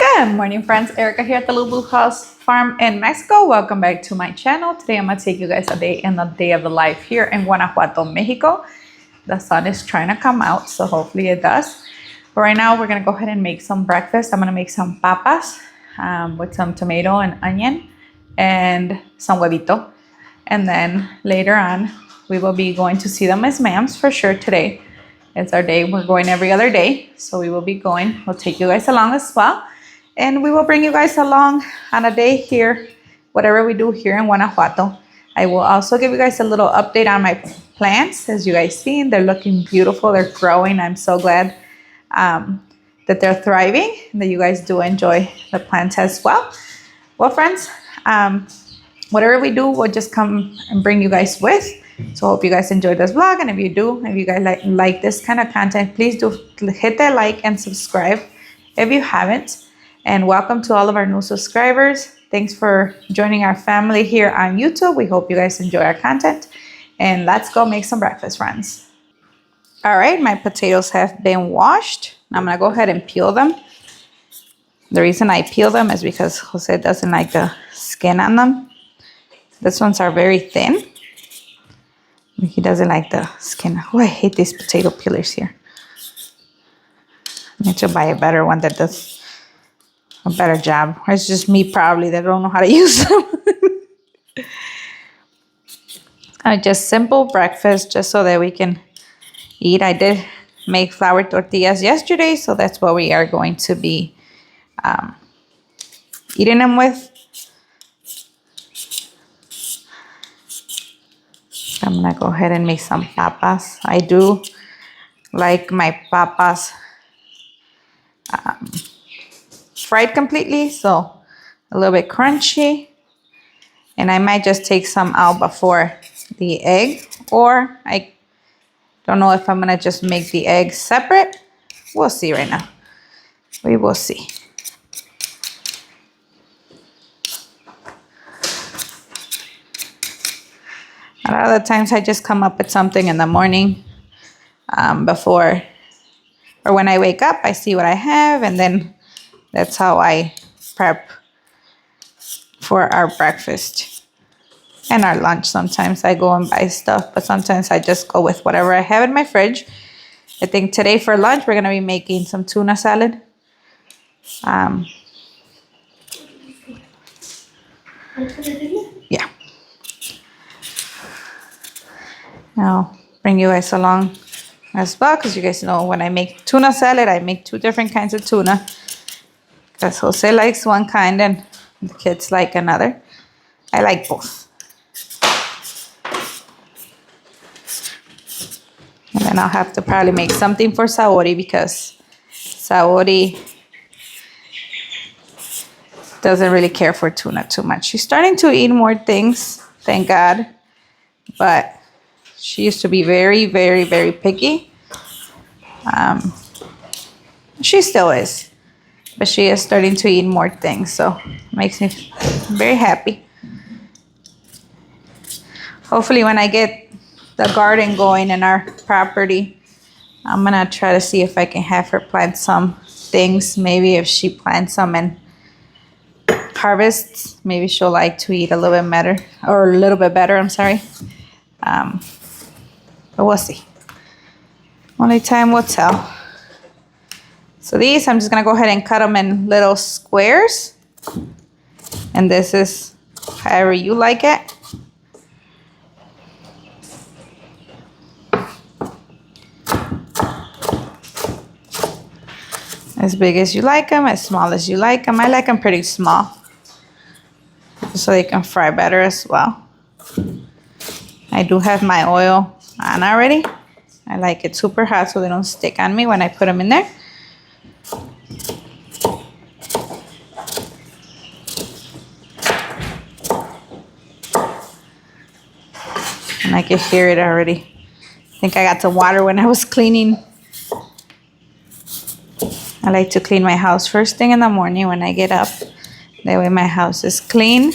Good morning, friends. Erica here at the Little Blue House Farm in Mexico. Welcome back to my channel. Today I'm going to take you guys a day in the day of the life here in Guanajuato, Mexico. The sun is trying to come out, so hopefully it does. But right now we're going to go ahead and make some breakfast. I'm going to make some papas with some tomato and onion and some huevito. And then later on we will be going to see the Miss Ma'ams for sure today. It's our day. We're going every other day, so we will be going. We'll take you guys along as well. And we will bring you guys along on a day here, whatever we do here in Guanajuato. I will also give you guys a little update on my plants. As you guys see, they're looking beautiful. They're growing. I'm so glad that they're thriving and that you guys do enjoy the plants as well. Well, friends, whatever we do, we'll just come and bring you guys with. So I hope you guys enjoyed this vlog. And if you do, if you guys like this kind of content, please do hit that like and subscribe if you haven't. And welcome to all of our new subscribers. Thanks for joining our family here on YouTube. We hope you guys enjoy our content. And let's go make some breakfast, friends. All right, my potatoes have been washed. I'm gonna go ahead and peel them. The reason I peel them is because Jose doesn't like the skin on them. These ones are very thin. He doesn't like the skin. Oh, I hate these potato peelers here. I need to buy a better one that does a better job. Or it's just me probably that don't know how to use them. Just simple breakfast just so that we can eat. I did make flour tortillas yesterday, so that's what we are going to be eating them with. I'm gonna go ahead and make some papas. I do like my papas fried completely, so a little bit crunchy. And I might just take some out before the egg, or I don't know if I'm gonna just make the eggs separate. We'll see right now. We will see. A lot of the times I just come up with something in the morning before, or when I wake up, I see what I have, and then that's how I prep for our breakfast and our lunch. Sometimes I go and buy stuff, but sometimes I just go with whatever I have in my fridge. I think today for lunch, we're going to be making some tuna salad. Yeah. I'll bring you guys along as well, because you guys know when I make tuna salad, I make two different kinds of tuna. Because Jose likes one kind and the kids like another. I like both. And then I'll have to probably make something for Saori, because Saori doesn't really care for tuna too much. She's starting to eat more things, thank God. But she used to be very, very, very picky. She still is. But she is starting to eat more things, so it makes me very happy. Hopefully when I get the garden going in our property, I'm going to try to see if I can have her plant some things. Maybe if she plants some and harvests, maybe she'll like to eat a little bit better, or a little bit better, I'm sorry. But we'll see. Only time will tell. So these, I'm just going to go ahead and cut them in little squares. And this is however you like it. As big as you like them, as small as you like them. I like them pretty small, so they can fry better as well. I do have my oil on already. I like it super hot so they don't stick on me when I put them in there. And I can hear it already. I think I got the water when I was cleaning. I like to clean my house first thing in the morning when I get up. That way my house is clean.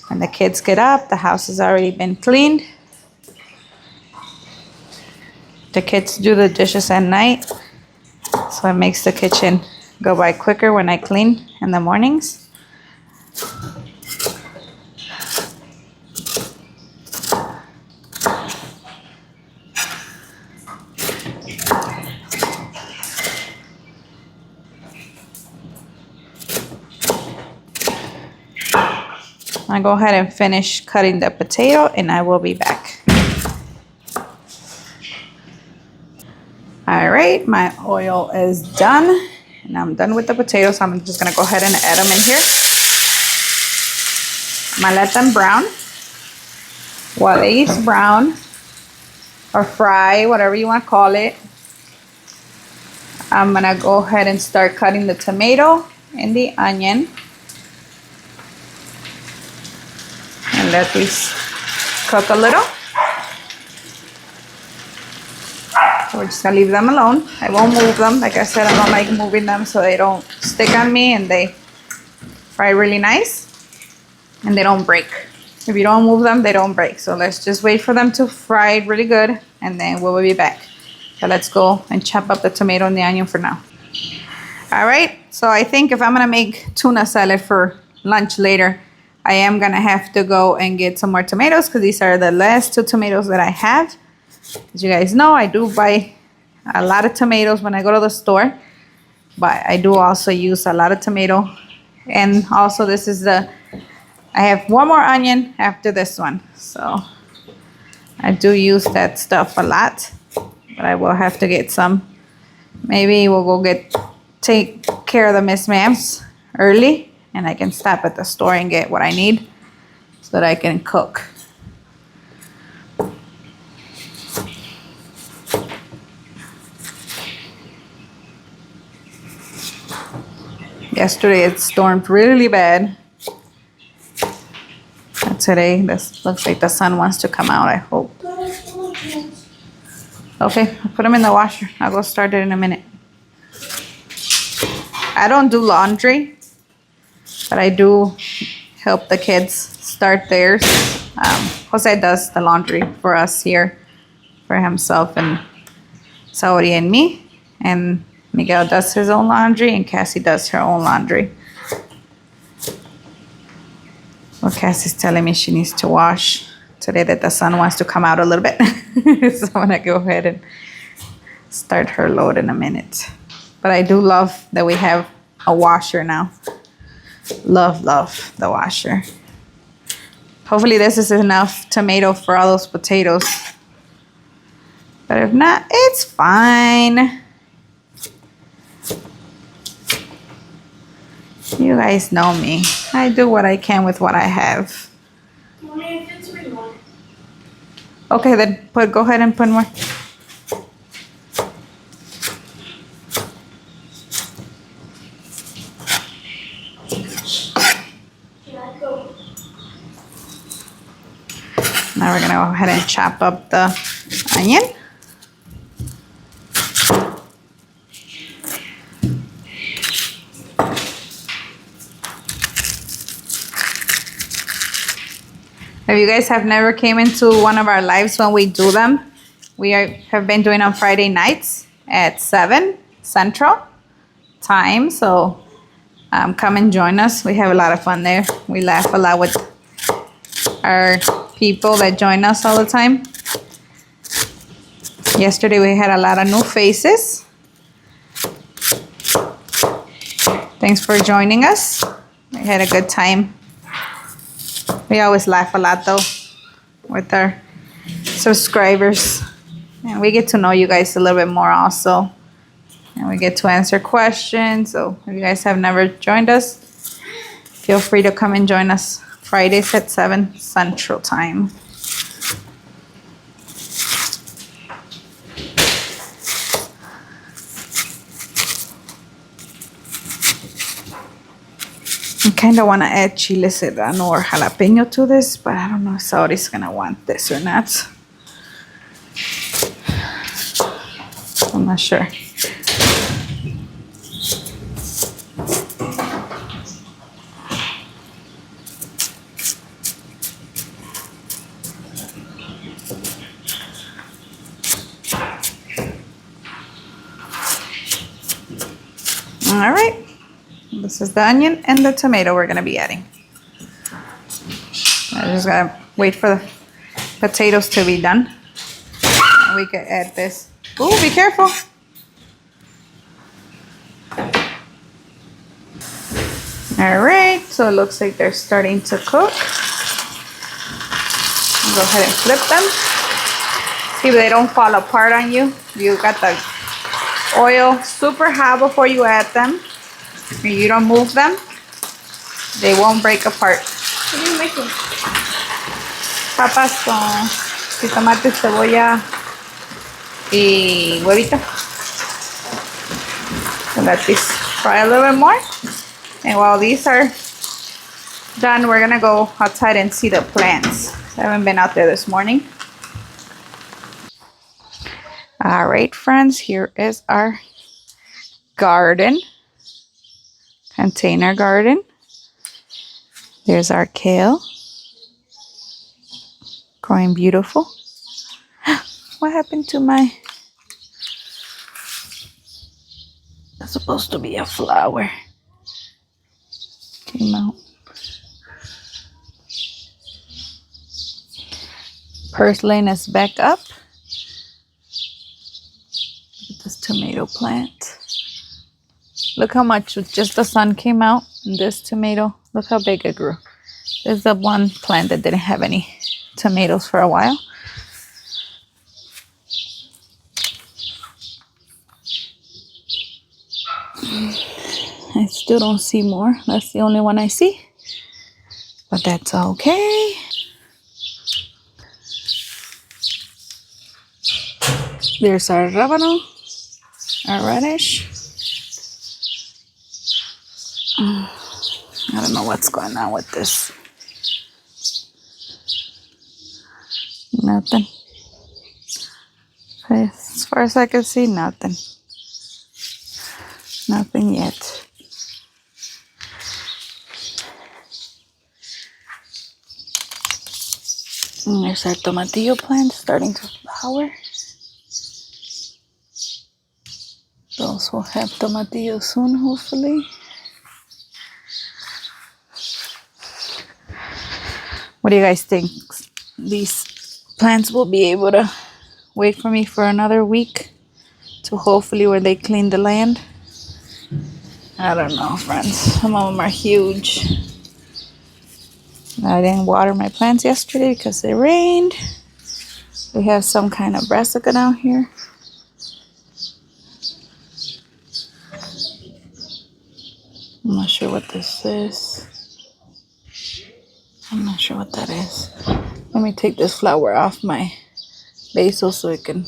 When the kids get up, the house has already been cleaned. The kids do the dishes at night, so it makes the kitchen go by quicker when I clean in the mornings. I'll go ahead and finish cutting the potato and I will be back. All right, my oil is done and I'm done with the potatoes. I'm just gonna go ahead and add them in here. I'm gonna let them brown. While they brown or fry, whatever you want to call it, I'm gonna go ahead and start cutting the tomato and the onion. And let these cook a little. So we're just gonna leave them alone. I won't move them. Like I said, I don't like moving them so they don't stick on me and they fry really nice and they don't break. If you don't move them, they don't break. So let's just wait for them to fry really good and then we'll be back. So let's go and chop up the tomato and the onion for now. All right, so I think if I'm gonna make tuna salad for lunch later, I am gonna have to go and get some more tomatoes because these are the last 2 tomatoes that I have. As you guys know, I do buy a lot of tomatoes when I go to the store, but I do also use a lot of tomato. And also this is I have one more onion after this one. So I do use that stuff a lot, but I will have to get some. Maybe we'll go take care of the Miss Ma'ams early and I can stop at the store and get what I need so that I can cook. Yesterday it stormed really bad. And today this looks like the sun wants to come out, I hope. Okay, I'll put them in the washer. I'll go start it in a minute. I don't do laundry, but I do help the kids start theirs. Jose does the laundry for us here, for himself and Saori and me. And Miguel does his own laundry and Cassie does her own laundry. Well, Cassie's telling me she needs to wash today that the sun wants to come out a little bit. So I'm gonna go ahead and start her load in a minute. But I do love that we have a washer now. Love the washer. Hopefully this is enough tomato for all those potatoes. But if not, it's fine. You guys know me. I do what I can with what I have. Okay, then go ahead and put more. Now we're gonna go ahead and chop up the onion. If you guys have never came into one of our lives when we do them, we have been doing on Friday nights at 7 Central time. So come and join us. We have a lot of fun there. We laugh a lot with our people that join us all the time. Yesterday we had a lot of new faces. Thanks for joining us. We had a good time. We always laugh a lot though with our subscribers. And we get to know you guys a little bit more also. And we get to answer questions. So if you guys have never joined us, feel free to come and join us Fridays at 7 Central time. I kind of want to add chile serrano or jalapeno to this, but I don't know if Saori's going to want this or not. I'm not sure. All right. This is the onion and the tomato we're gonna be adding. I just gotta wait for the potatoes to be done. And we can add this. Ooh, be careful. All right, so it looks like they're starting to cook. Go ahead and flip them. See if they don't fall apart on you. You got the oil super hot before you add them. If you don't move them, they won't break apart. What are you making? Papas con jitomate, cebolla y huevito. So let these fry a little bit more. And while these are done, we're gonna go outside and see the plants. I haven't been out there this morning. All right, friends, here is our garden, container garden. There's our kale, growing beautiful. What happened to my, that's supposed to be a flower. Came out. Purslane is back up. Look at this tomato plant. Look how much just the sun came out in this tomato. Look how big it grew. There's the one plant that didn't have any tomatoes for a while. I still don't see more. That's the only one I see. But that's okay. There's our rábano, our radish. I don't know what's going on with this. Nothing. As far as I can see, nothing. Nothing yet. And there's our tomatillo plant starting to flower. Those will have tomatillo soon, hopefully. What do you guys think? These plants will be able to wait for me for another week to hopefully where they clean the land? I don't know, friends. Some of them are huge. I didn't water my plants yesterday because it rained. We have some kind of brassica down here. I'm not sure what this is. I'm not sure what that is. Let me take this flower off my basil so it can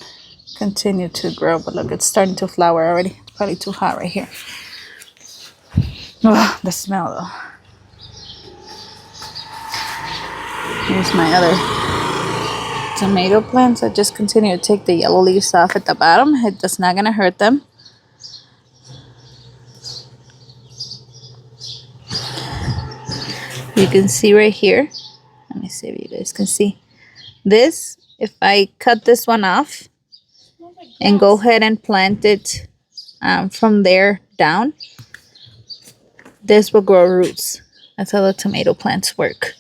continue to grow. But look, it's starting to flower already. It's probably too hot right here. Oh, the smell though. Here's my other tomato plants. I just continue to take the yellow leaves off at the bottom. It's not gonna hurt them. You can see right here. Let me see if you guys can see. This, if I cut this one off and go ahead and plant it from there down, this will grow roots. That's how the tomato plants work.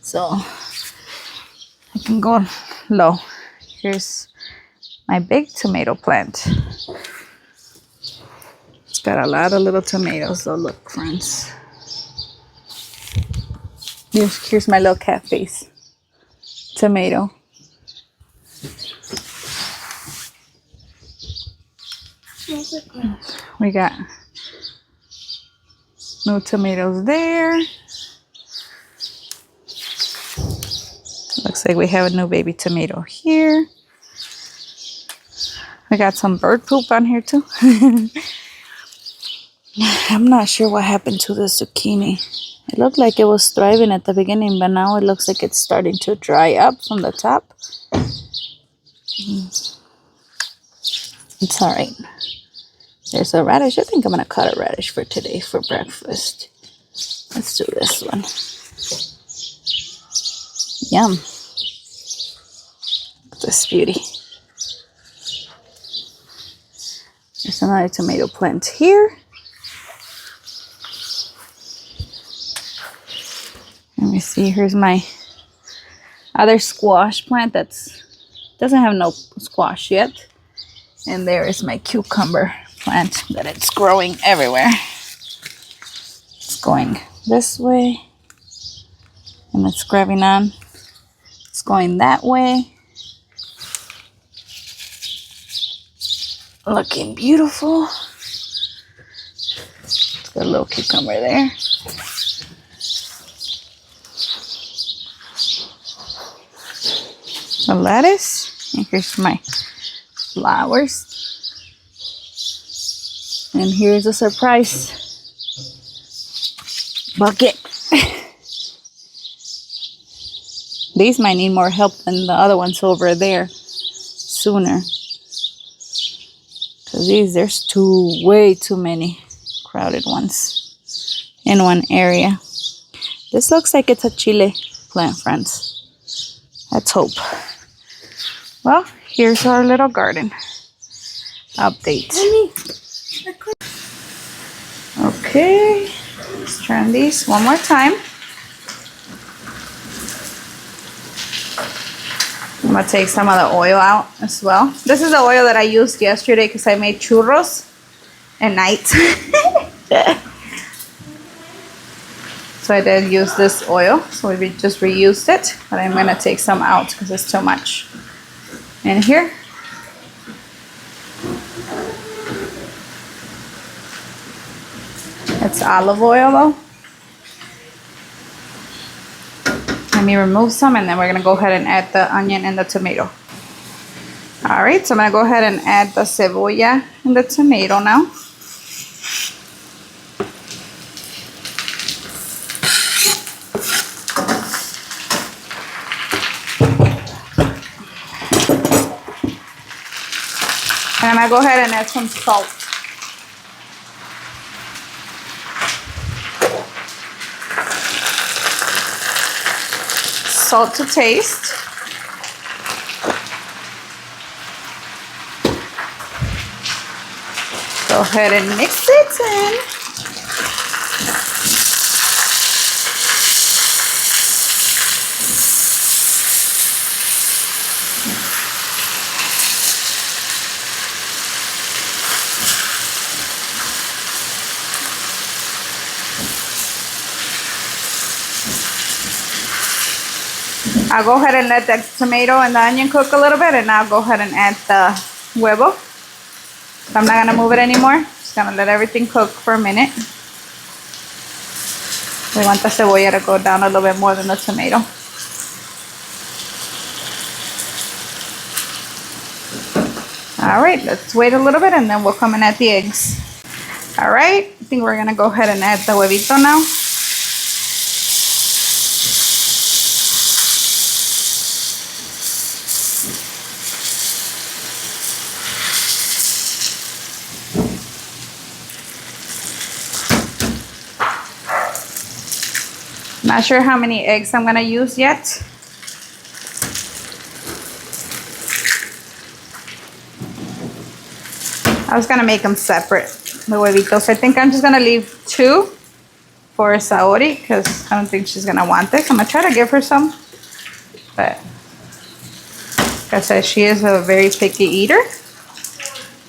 So I can go low. Here's my big tomato plant. It's got a lot of little tomatoes. So look, friends. Here's my little cat face tomato. We got no tomatoes there. Looks like we have a new baby tomato here. We got some bird poop on here too. I'm not sure what happened to the zucchini. It looked like it was thriving at the beginning, but now it looks like it's starting to dry up from the top. It's all right. There's a radish. I think I'm going to cut a radish for today for breakfast. Let's do this one. Yum. Look at this beauty. There's another tomato plant here. see, here's my other squash plant doesn't have no squash yet. And there is my cucumber plant that it's growing everywhere. It's going this way. And it's grabbing on. It's going that way. Looking beautiful. It's got a little cucumber there. The lettuce. And here's my flowers. And here's a surprise bucket. These might need more help than the other ones over there sooner. Because there's way too many crowded ones in one area. This looks like it's a chile plant, friends. Let's hope. Well, here's our little garden update. Okay, let's turn these one more time. I'm gonna take some of the oil out as well. This is the oil that I used yesterday because I made churros at night. So I did use this oil, so we just reused it, but I'm gonna take some out because it's too much in here. It's olive oil though. Let me remove some and then we're gonna go ahead and add the onion and the tomato. All right, so I'm gonna go ahead and add the cebolla and the tomato now. And I'm gonna go ahead and add some salt. Salt to taste. Go ahead and mix it in. I'll go ahead and let the tomato and the onion cook a little bit, and I'll go ahead and add the huevo. So I'm not gonna move it anymore. Just gonna let everything cook for a minute. We want the cebolla to go down a little bit more than the tomato. All right, let's wait a little bit and then we'll come and add the eggs. All right, I think we're gonna go ahead and add the huevito now. Not sure how many eggs I'm gonna use yet. I was gonna make them separate, the huevitos. I think I'm just gonna leave 2 for Saori because I don't think she's gonna want this. I'm gonna try to give her some, but like I said, she is a very picky eater.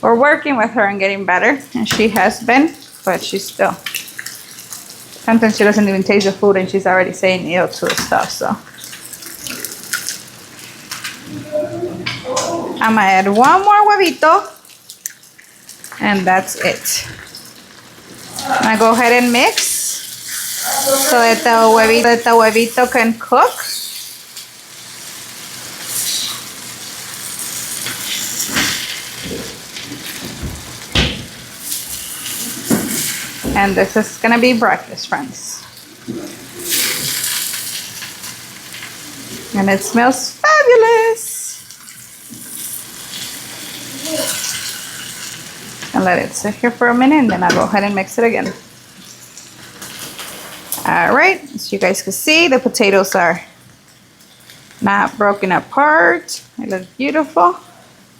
We're working with her and getting better, and she has been, but she's still. Sometimes she doesn't even taste the food and she's already saying ew to the stuff, so. I'm gonna add 1 more huevito. And that's it. I'm gonna go ahead and mix so that the huevito can cook. And this is gonna be breakfast, friends. And it smells fabulous. And let it sit here for a minute and then I'll go ahead and mix it again. All right, as you guys can see, the potatoes are not broken apart. They look beautiful.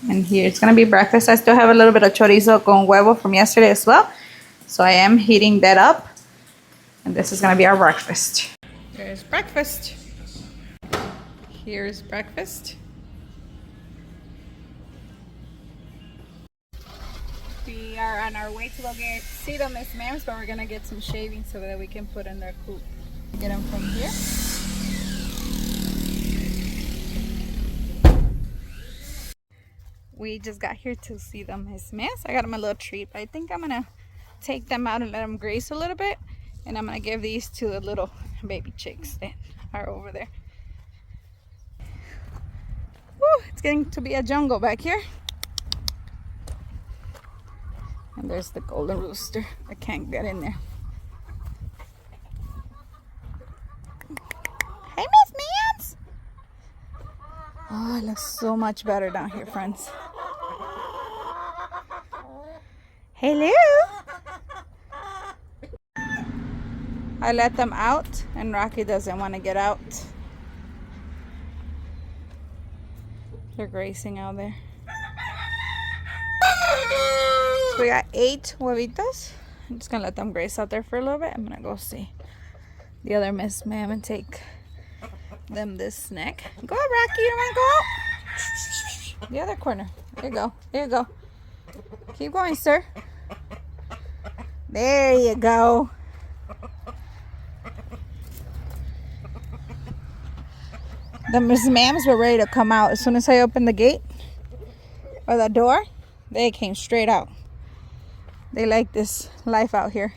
And here it's gonna be breakfast. I still have a little bit of chorizo con huevo from yesterday as well. So I am heating that up, and this is gonna be our breakfast. There's Here's breakfast. Here's breakfast. We are on our way to go see the Miss Mams, but we're gonna get some shavings so that we can put in their coop. Get them from here. We just got here to see the Miss Mams. I got them a little treat, but I think I'm gonna take them out and let them graze a little bit, and I'm gonna give these to the little baby chicks that are over there. Woo, it's getting to be a jungle back here. And there's the golden rooster. I can't get in there. Hey, Miss Mams! Oh, it looks so much better down here, friends. Hello! I let them out, and Rocky doesn't want to get out. They're grazing out there. So we got 8 huevitos. I'm just gonna let them graze out there for a little bit. I'm gonna go see the other Miss Ma'am and take them this snack. Go, Rocky, you don't wanna go out? The other corner. There you go. There you go. Keep going, sir. There you go. The Miss Mams were ready to come out. As soon as I opened the gate or the door, they came straight out. They like this life out here.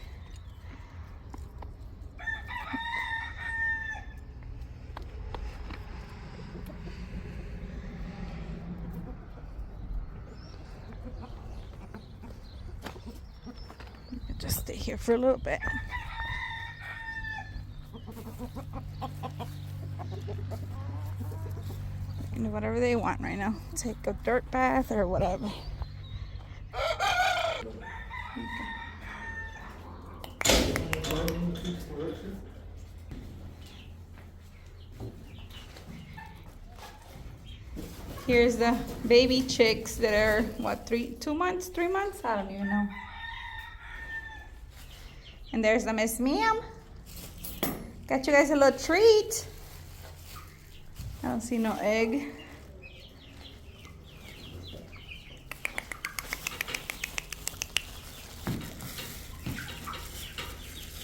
Just stay here for a little bit. They can do whatever they want right now. Take a dirt bath or whatever. Here's the baby chicks that are, what, 3 months? I don't even know. And there's the Miss Ma'am. Got you guys a little treat. I don't see no egg.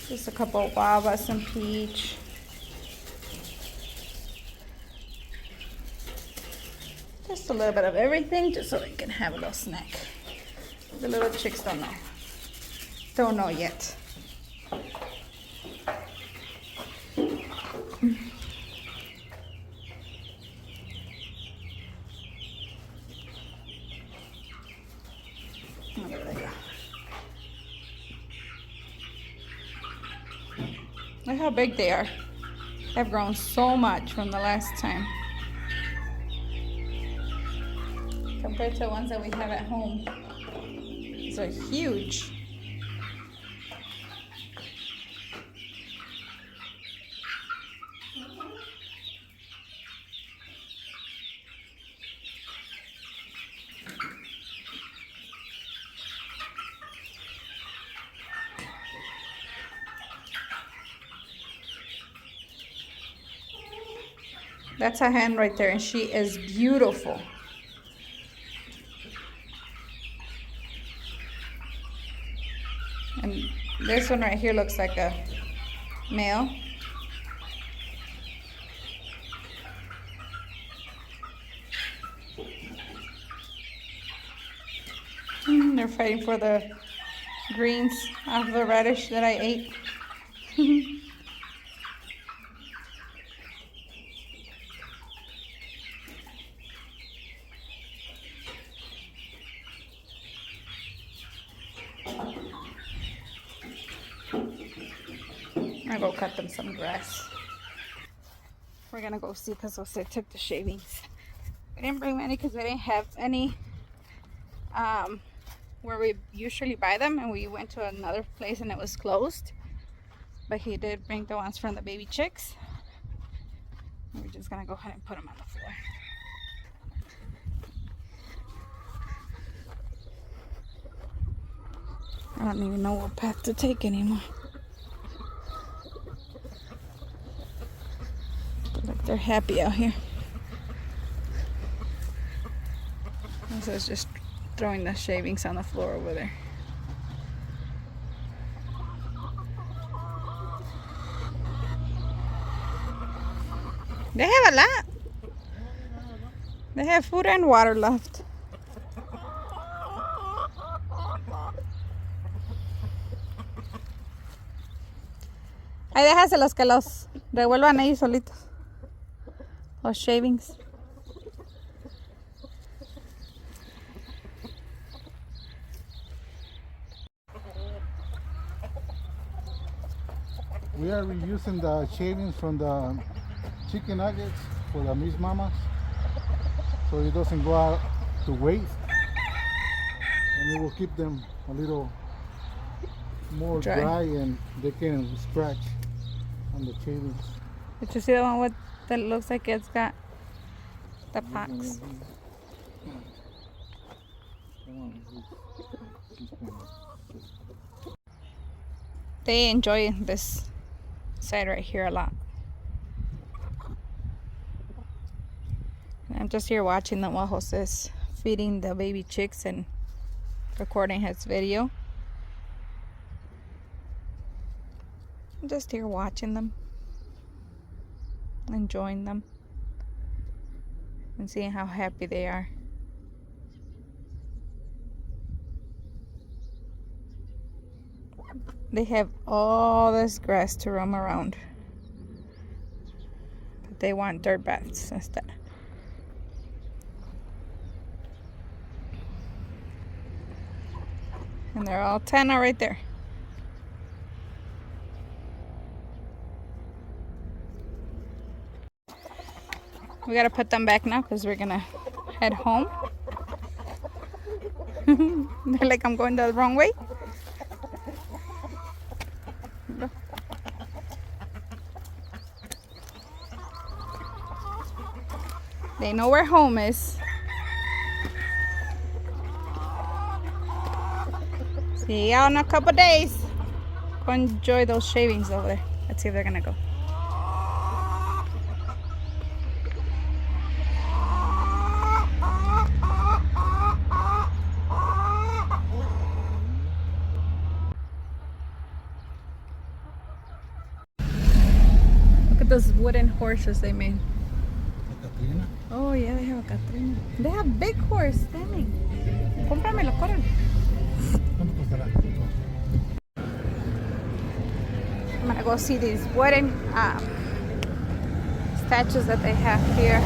Just a couple of guava, some peach. Just a little bit of everything, just so they can have a little snack. The little chicks don't know. Don't know yet. Oh, there they go. Look how big they are. They've grown so much from the last time. Compared to the ones that we have at home. These are huge. That's a hen right there, and she is beautiful. And this one right here looks like a male. They're fighting for the greens of the radish that I ate. I'm gonna go cut them some grass. We're gonna go see because I took the shavings. We didn't bring many because we didn't have any where we usually buy them, and we went to another place and it was closed. But he did bring the ones from the baby chicks. We're just gonna go ahead and put them on the floor. I don't even know what path to take anymore. They're happy out here. So it's just throwing the shavings on the floor over there. They have a lot. They have food and water left. Ahí déjaselos que los revuelvan ellos solitos. Los shavings. We are reusing the shavings from the chicken nuggets for the Miss Mamas, so it doesn't go out to waste, and it will keep them a little more dry and they can scratch on the shavings. Did you see the one that looks like it's got the pox? They enjoy this side right here a lot. I'm just here watching them while Jose's feeding the baby chicks and recording his video. I'm just here watching them, enjoying them, and seeing how happy they are. They have all this grass to roam around, but they want dirt baths instead. And they're all 10 out right there. We gotta put them back now because we're gonna head home. They're like, I'm going the wrong way. They know where home is. See y'all in a couple days. Go enjoy those shavings over there. Let's see if they're gonna go. Look at those wooden horses they made. Catrina? Oh yeah, they have a Catrina. They have big horse standing. Cómpramelo, córrele. ¿Cuánto costará? I'm gonna go see these wooden statues that they have here.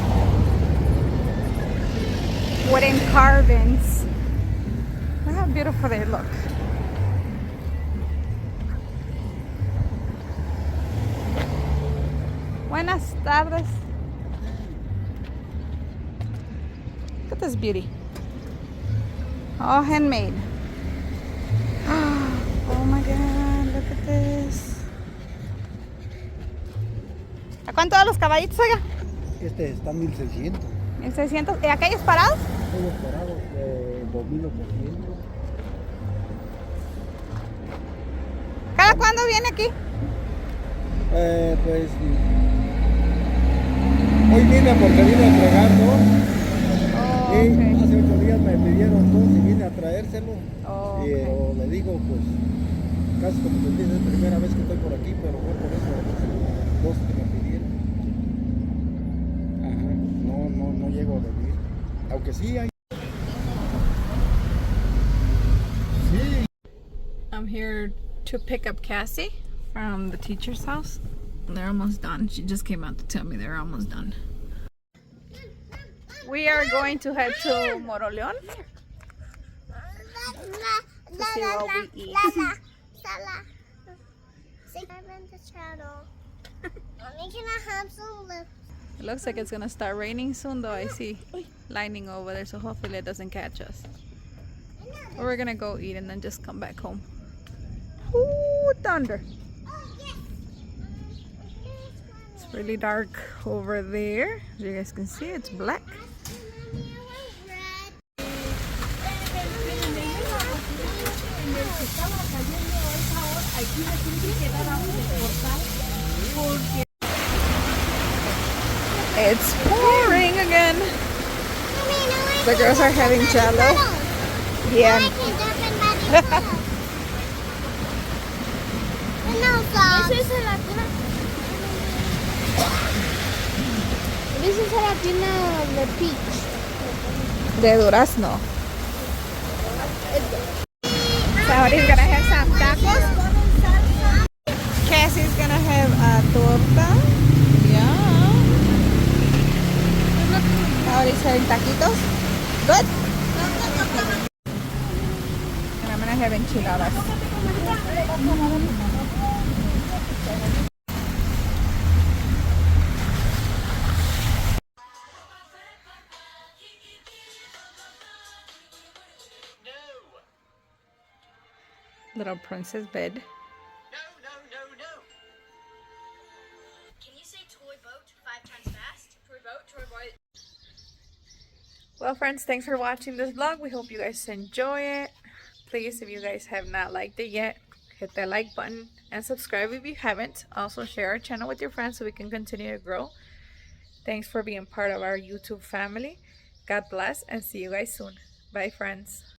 Wooden carvings. Look how beautiful they look. Buenas tardes. Look at this beauty. All handmade. Oh my God, look at this. ¿A cuánto de los caballitos, oiga? Este está 1600. 1600. ¿Y aquellos parados? Todos parados de 2800. ¿Cada cuándo viene aquí? Pues hoy vine porque vine a entregar dos. Oh, Y okay. hace 8 días me pidieron dos y vine a traérselo. Oh, Pero le digo, pues casi como que es la primera vez que estoy por aquí, pero fue por eso dos que me pidieron. Ajá, no llego a venir. Aunque sí hay. Sí. I'm here to pick up Cassie from the teacher's house. They're almost done. She just came out to tell me they're almost done. We are going to head to Moroleón to see what we eat. It looks like it's gonna start raining soon, though I see lightning over there, so hopefully it doesn't catch us. Or we're gonna go eat and then just come back home. Ooh, thunder. It's really dark over there. As you guys can see, it's black. It's pouring again. The girls are having jello. Yeah. This is gelatina of the peach. De durazno. Somebody's gonna have some tacos. Cassie's gonna have a torta. Yeah. Somebody's having taquitos. Good. And I'm gonna have enchiladas. Little princess bed. No. Can you say toy boat 5 times fast? Toy boat. Well, friends, thanks for watching this vlog. We hope you guys enjoy it. Please, if you guys have not liked it yet, hit that like button and subscribe if you haven't. Also, share our channel with your friends so we can continue to grow. Thanks for being part of our YouTube family. God bless and see you guys soon. Bye, friends.